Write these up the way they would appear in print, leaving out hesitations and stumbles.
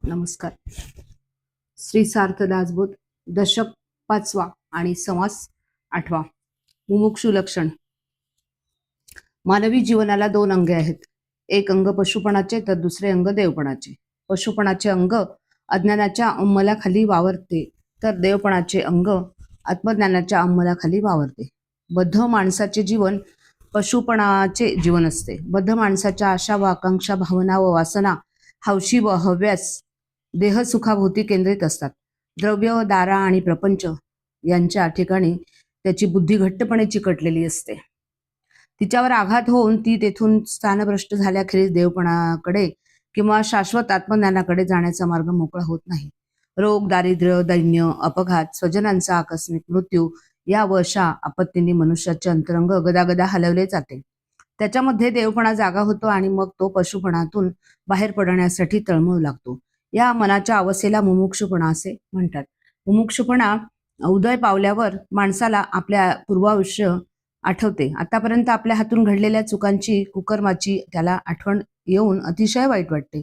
नमस्कार. श्री सार्थ दासबोध, दशक 5वा आणि समास 8वा. मुमुक्षु लक्षण. मानवी जीवनाला 2 अंगे आहेत. एक अंग पशुपणाचे तर दुसरे अंग देवपणाचे. पशुपणाचे अंग अज्ञानाच्या अंमलाखाली वावरते तर देवपणाचे अंग आत्मज्ञानाच्या अंमलाखाली वावरते. बद्ध माणसाचे जीवन पशुपणाचे जीवन असते. बद्ध माणसाच्या आशा व आकांक्षा, भावना व वासना, हौशी व हव्यास देहसुखाभोवती केंद्रित असतात. द्रव्य, दारा आणि प्रपंच यांच्या ठिकाणी त्याची बुद्धी घट्टपणे चिकटलेली असते. तिच्यावर आघात होऊन ती तेथून स्थानभ्रष्ट झाल्याखेरीज देवपणाकडे किंवा शाश्वत आत्मज्ञानाकडे जाण्याचा मार्ग मोकळा होत नाही. रोग, दारिद्र्य, दैन्य, अपघात, स्वजनांचा आकस्मिक मृत्यू या व अशा आपत्तींनी मनुष्याचे अंतरंग गदागदा हलवले जाते. त्याच्यामध्ये देवपणा जागा होतो आणि मग तो पशुपणातून बाहेर पडण्यासाठी तळमळू लागतो. या मनाच्या अवस्थेला मुमुक्षुपणा असे म्हणतात. मुमुक्षुपणा उदय पावल्यावर माणसाला आपल्या पूर्वायुष्य आठवते. आतापर्यंत आपल्या हातून घडलेल्या चुकांची, कुकर्माची त्याला आठवण येऊन अतिशय वाईट वाटते.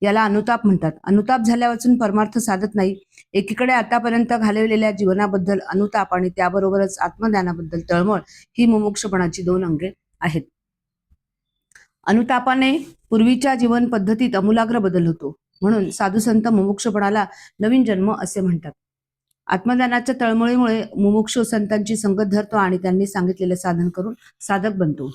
याला अनुताप म्हणतात. अनुताप झाल्यावाचून परमार्थ साधत नाही. एकीकडे आतापर्यंत घालवलेल्या जीवनाबद्दल अनुताप आणि त्याबरोबरच आत्मज्ञानाबद्दल तळमळ ही मुमुक्षुपणाची 2 अंगे आहेत. अनुतापाने पूर्वीच्या जीवन पद्धतीत अमूलाग्र बदल होतो. म्हणून साधू संत मुमुक्षुपणाला नवीन जन्म असे म्हणतात. आत्मज्ञानाच्या तळमळीमुळे मुमुक्षु संतांची संगत धरतो आणि त्यांनी सांगितलेले साधन करून साधक बनतो.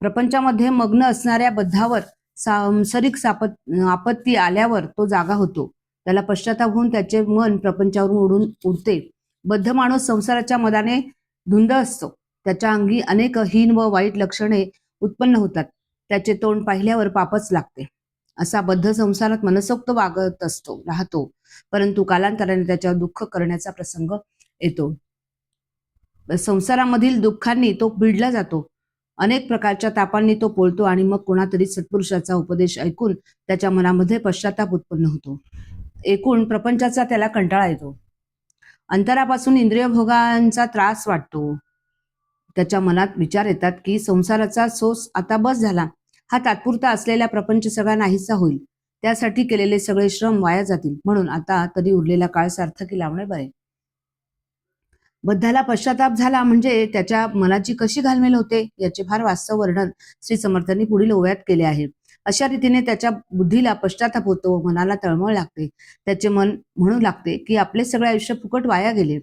प्रपंचामध्ये मग्न असणाऱ्या बद्धावर सांसारिक आपत्ती आल्यावर तो जागा होतो. त्याला पश्चाताप होऊन त्याचे मन प्रपंचावरून उडते. बद्ध माणूस संसाराच्या मदाने धुंद असतो. त्याच्या अंगी अनेक हीन व वाईट लक्षणे उत्पन्न होतात. त्याचे तोंड पाहिल्यावर पापच लागते. असा बद्ध संसारात मनसोक्त वागत राहतो. परंतु कालांतराने त्याच्यावर दुःख करण्याचा प्रसंग येतो. संसारामधील दुःखांनी तो पिडला जातो. अनेक प्रकारच्या तापांनी तो पोळतो आणि मग कोणातरी सत्पुरुषाचा उपदेश ऐकून त्याच्या मनामध्ये पश्चाताप उत्पन्न होतो. एकूण प्रपंचाचा त्याला कंटाळा येतो. अंतरापासून इंद्रिय भोगांचा त्रास वाटतो. त्याच्या मनात विचार येतात की संसाराचा सोस आता बस झाला. हा तात्पुरता असलेला प्रपंच सगळा नाहीसा होईल. त्यासाठी केलेले सगळे श्रम वाया जातील. म्हणून आता तरी उरलेला काळ सार्थकी लावणे बरे. बद्धाला पश्चाताप झाला म्हणजे त्याच्या मनाची कशी घालमेल होते याचे फार वास्तव वर्णन श्री समर्थांनी पुढील ओव्यात केले आहे. अशा रीतीने त्याच्या बुद्धीला पश्चाताप होतो, मनाला तळमळ लागते. त्याचे मन म्हणू लागते की आपले सगळे आयुष्य फुकट वाया गेले.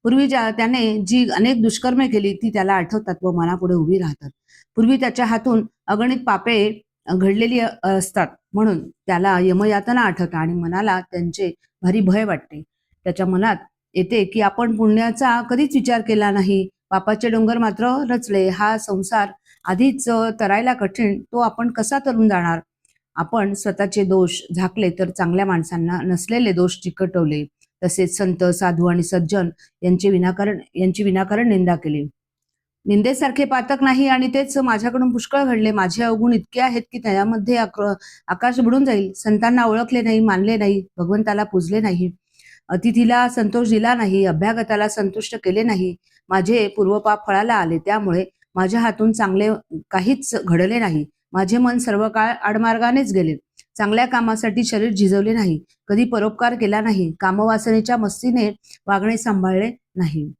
पूर्वी त्याने जी अनेक दुष्कर्मे केली ती त्याला आठवतात व मनापुढे उभी राहतात. पूर्वी त्याच्या हातून अगणित पापे घडलेली असतात म्हणून त्याला यमयातना आठवतात आणि मनाला त्यांचे भारी भय वाटते. त्याच्या मनात येते की आपण पुण्याचा कधीच विचार केला नाही. पापाचे डोंगर मात्र रचले. हा संसार आधीच तरायला कठीण, तो आपण कसा तरून जाणार. आपण स्वतःचे दोष झाकले तर चांगल्या माणसांना नसलेले दोष चिकटवले. तसेच संत, साधू आणि सज्जन यांची विनाकारण निंदा केली. निंदेसारखे पातक नाही आणि तेच माझ्याकडून पुष्कळ घडले. माझे अवगुण इतके आहेत की त्यामध्ये आकाश बुडून जाईल. संतांना ओळखले नाही, मानले नाही, भगवंताला पूजले नाही, अतिथीला संतोष दिला नाही, अभ्यागताला संतुष्ट केले नाही. माझे पूर्वपाप फळाला आले. त्यामुळे माझ्या हातून चांगले काहीच घडले नाही. माझे मन सर्व काळ आडमार्गानेच गेले. चांगल्या कामासाठी शरीर झिजवले नाही, कधी परोपकार केला नाही, कामवासनेच्या मस्तीने वागणे सांभाळले नाही.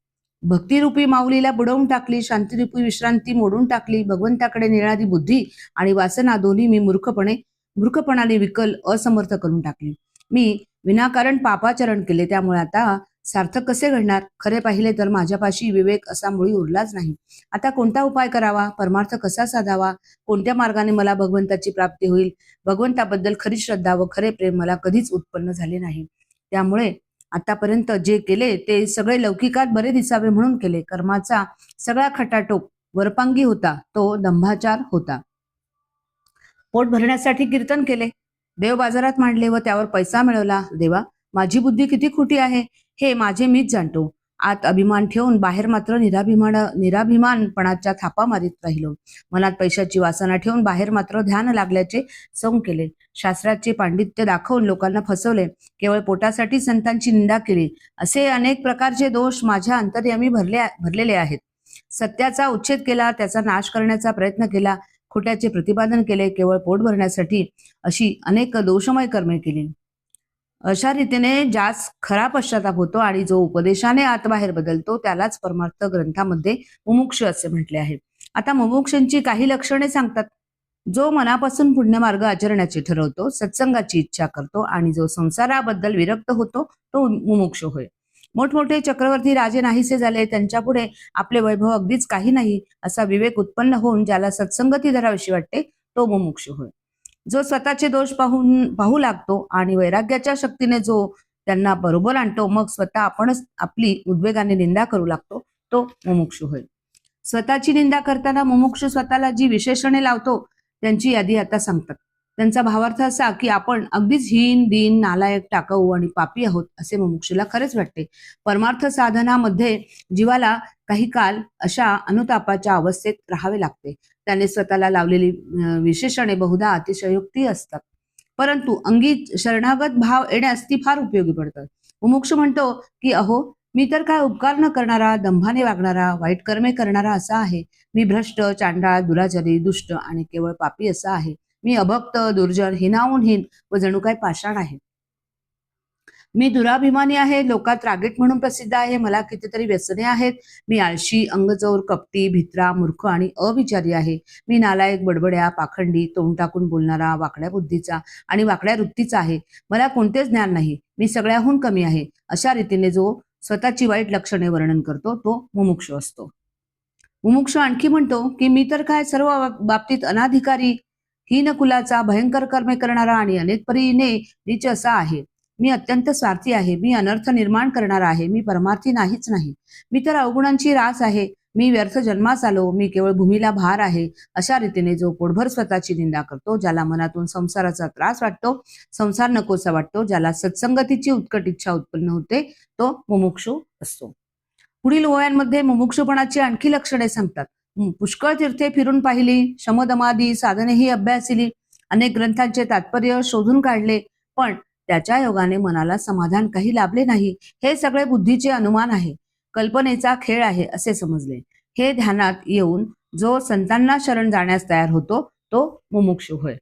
भक्तिरूपी माऊलीला बुडवून टाकली, शांतिरूपी विश्रांती मोडून टाकली. भगवंताकडे नेणारी बुद्धी आणि वासना दोन्ही मी मूर्खपणाने विकल, असमर्थ करून टाकली. मी विनाकारण पापाचरण केले. त्यामुळे आता सार्थक कसे घडणार. खरे पाहिले तर माझ्यापाशी विवेक असा मुळी उरलाच नाही. आता कोणता उपाय करावा, परमार्थ कसा साधावा, कोणत्या मार्गाने मला भगवंताची प्राप्ती होईल. भगवंताबद्दल खरी श्रद्धा व खरे प्रेम मला कधीच उत्पन्न झाले नाही. त्यामुळे आतापर्यंत जे केले ते सगळे लौकिकात बरे दिसावे म्हणून केले. कर्माचा सगळा खटाटोप वरपांगी होता, तो दंभाचार होता. पोट भरण्यासाठी कीर्तन केले, देव बाजारात मांडले व त्यावर पैसा मिळवला. देवा, माझी बुद्धी किती खोटी आहे हे माझे मीच जाणतो. आत अभिमान ठेवून बाहेर मात्र निराभिमानपणाच्या थापा मारित राहिलो. मनात पैशाची वासना ठेवून बाहेर मात्र ध्यान लागल्याचे सौंग केले. शास्त्राचे पांडित्य दाखवून लोकांना फसवले. केवळ पोटासाठी संतांची निंदा केली. असे अनेक प्रकारचे दोष माझ्या अंतर्यामी भरलेले आहेत. सत्याचा उच्छेद केला, त्याचा नाश करण्याचा प्रयत्न केला, खोट्याचे प्रतिपादन केले, केवळ पोट भरण्यासाठी अशी अनेक दोषमय कर्मे केली. अशा रीतीने ज्यास खरा पश्चाताप होतो आणि जो उपदेशाने आतबाहेर बदलतो त्यालाच परमार्थ ग्रंथामध्ये मुमुक्ष असे म्हटले आहे. आता मुमुक्षांची काही लक्षणे सांगतात. जो मनापासून पुण्यमार्ग आचरण्याचे ठरवतो, सत्संगाची इच्छा करतो आणि जो संसाराबद्दल विरक्त होतो तो मुमुक्ष होय. मोठमोठे चक्रवर्ती राजे नाहीसे झाले, त्यांच्यापुढे आपले वैभव अगदीच काही नाही असा विवेक उत्पन्न होऊन ज्याला सत्संगती धरावीशी वाटते तो मुमुक्ष होय. जो स्वतःचे दोष पाहू लागतो आणि वैराग्याच्या शक्तीने जो त्यांना बरोबर आणतो, मग स्वतः आपणच आपली उद्वेगाने निंदा करू लागतो तो मुमुक्ष होय. स्वतःची निंदा करताना मुमुक्ष स्वतःला जी विशेषणे लावतो त्यांची यादी आता सांगतात. त्यांचा भावार्थ असा की आपण अगदीच हीन, दीन, नालायक, टाकाऊ आणि पापी आहोत असे मुमुक्षूला खरेच वाटते. परमार्थ साधनामध्ये जीवाला काही काल अशा अनुतापाच्या अवस्थेत राहावे लागते. त्याने स्वतःला लावलेली विशेषणे बहुधा अतिशयोक्ती असतात, परंतु अंगी शरणागत भाव येण्यास ती फार उपयोगी पडतात. मुमुक्ष म्हणतो की अहो, मी तर काय उपकार न करणारा, दंभाने वागणारा, वाईट कर्मे करणारा असा आहे. मी भ्रष्ट, चांडाळ, दुराचारी, दुष्ट आणि केवळ पापी असा आहे. मी अभक्त, दुर्जन, हिनाहून हीन व जणू काय पाषाण आहे. मी दुराभिमानी आहे, लोकात रागीट म्हणून प्रसिद्ध आहे. मला कितीतरी व्यसने आहेत. मी आळशी, अंगचोर, कपटी, भित्रा, मूर्ख आणि अविचारी आहे. मी नालायक, बडबड्या, पाखंडी, तोंड टाकून बोलणारा, वाकड्या बुद्धीचा आणि वाकड्या वृत्तीचा आहे. मला कोणतेच ज्ञान नाही. मी सगळ्याहून कमी आहे. अशा रीतीने जो स्वतःची वाईट लक्षणे वर्णन करतो तो मुमुक्ष असतो. मुमुक्ष आणखी म्हणतो की मी तर काय सर्व बाबतीत अनाधिकारी, हीन कुलाचा, भयंकर कर्मे करणारा आणि अनेक परीने नीच असा आहे. मी अत्यंत स्वार्थी आहे. मी अनर्थ निर्माण करणारा आहे. मी परमार्थी नाहीच नाही. मी तर अवगुणांची रास आहे. मी व्यर्थ जन्मास आलो. मी केवळ भूमीला भार आहे. अशा रीतीने जो पोटभर स्वतःची निंदा करतो, ज्याला मनातून संसाराचा त्रास वाटतो, संसार नकोसा वाटतो, ज्याला सत्संगतीची उत्कट इच्छा उत्पन्न होते, तो मुमुक्षू असतो. पुढील ओव्यांमध्ये मुमुक्षुपणाची आणखी लक्षणे सांगतात. पुष्कळ तीर्थे फिरून पाहिली, शमदमादी साधनेही अभ्यासिली, अनेक ग्रंथांचे तात्पर्य शोधून काढले, पण त्याच्या योगाने मनाला समाधान काही लाभले नाही. हे सगळे बुद्धीचे अनुमान आहे, कल्पनेचा खेळ आहे असे समजले. हे ध्यानात येऊन जो संतांना शरण जाण्यास तयार होतो तो मुमुक्षु होय.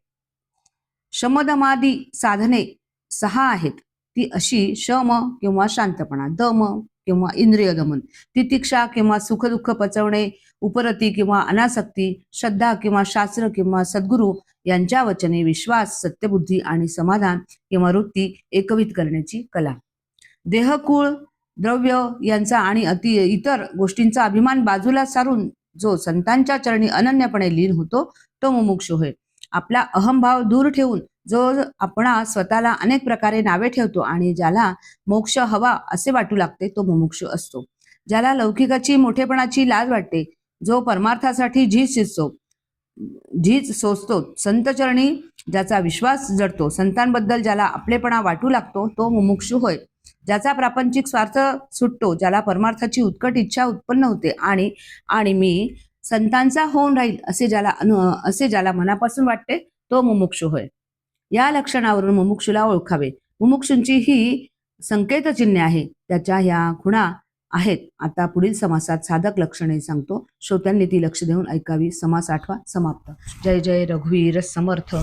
शमदमादी साधने 6 आहेत. ती अशी शम किंवा शांतपणा, दम किंवा इंद्रिय दमन, तितिक्षा किंवा सुखदुःख पचवणे, उपरती किंवा अनासक्ती, श्रद्धा किंवा शास्त्र किंवा सद्गुरू यांच्या वचने विश्वास, सत्यबुद्धी आणि समाधान किंवा वृत्ती एकवित करण्याची कला. देहकुळ, द्रव्य यांचा आणि इतर गोष्टींचा अभिमान बाजूला सारून जो संतांच्या चरणी अनन्यपणे लीन होतो तो मुमुक्षु होय. आपला अहंभाव दूर ठेवून जो आपणा स्वतःला अनेक प्रकारे नावे ठेवतो आणि ज्याला मोक्ष हवा असे वाटू लागते तो मुमुक्षु असतो. ज्याला लौकिकाची मोठेपणाची लाज वाटते, जो परमार्थासाठी झीज सोसतो, संतचरणी ज्याचा विश्वास जडतो, संतांबद्दल ज्याला आपलेपणा वाटू लागतो तो मुमुक्षु होय. ज्याचा प्रापंचिक स्वार्थ सुटतो, ज्याला परमार्थाची उत्कट इच्छा उत्पन्न होते आणि मी संतांचा होऊन राहील असे ज्याला मनापासून वाटते तो मुमुक्षु होय. या लक्षणावरून मुमुक्षुला ओळखावे. मुमुक्षूंची ही संकेतचिन्हे आहे, त्याच्या ह्या खुणा आहेत. आता पुढील समासात साधक लक्षणे सांगतो, श्रोत्यांनी ती लक्ष देऊन ऐकावी. समास 8 समाप्त. जय जय रघुवीर समर्थ.